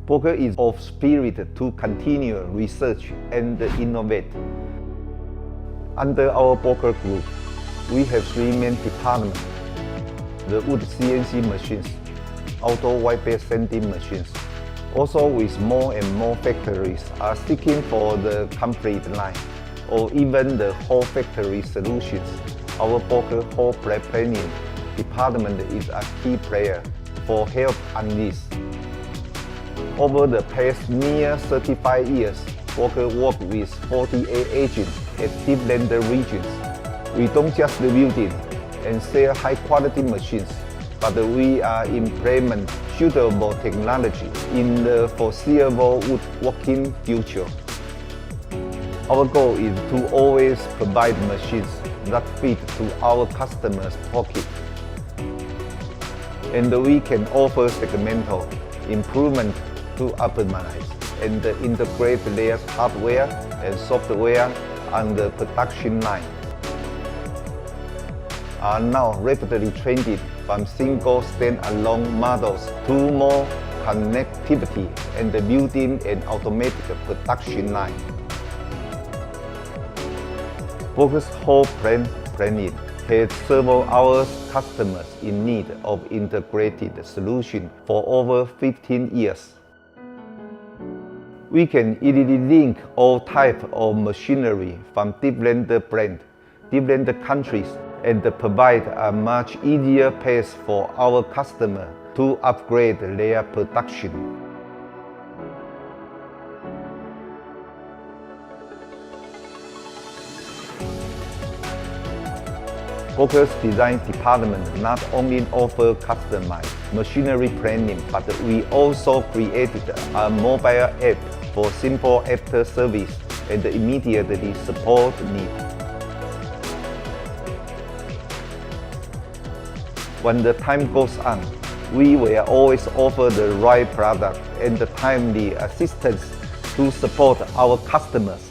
BOARKE is of spirit to continue research and innovate. Under our BOARKE group, we have three main departments: the Wood CNC machines, auto white-bed sanding machines. Also, with more and more factories are seeking for the complete line, or even the whole factory solutions, our BOARKE whole blade planning department is a key player for help on this. Over the past near 35 years, BOARKE worked with 48 agents at different regions. We don't just build it and sell high-quality machines, but we are implement suitable technology in the foreseeable woodworking future. Our goal is to always provide machines that fit to our customers' pocket. And we can offer segmental improvement to optimize and integrate their hardware and software on the production line. Are now rapidly trending from single standalone models to more connectivity and building an automatic production line. BOARKE's whole planning has served our customers in need of integrated solutions for over 15 years. We can easily link all types of machinery from different brands, different countries, and provide a much easier path for our customers to upgrade their production. BOARKE's design department not only offers customized machinery planning, but we also created a mobile app for simple after service and immediately support needs. When the time goes on, we will always offer the right product and timely assistance to support our customers.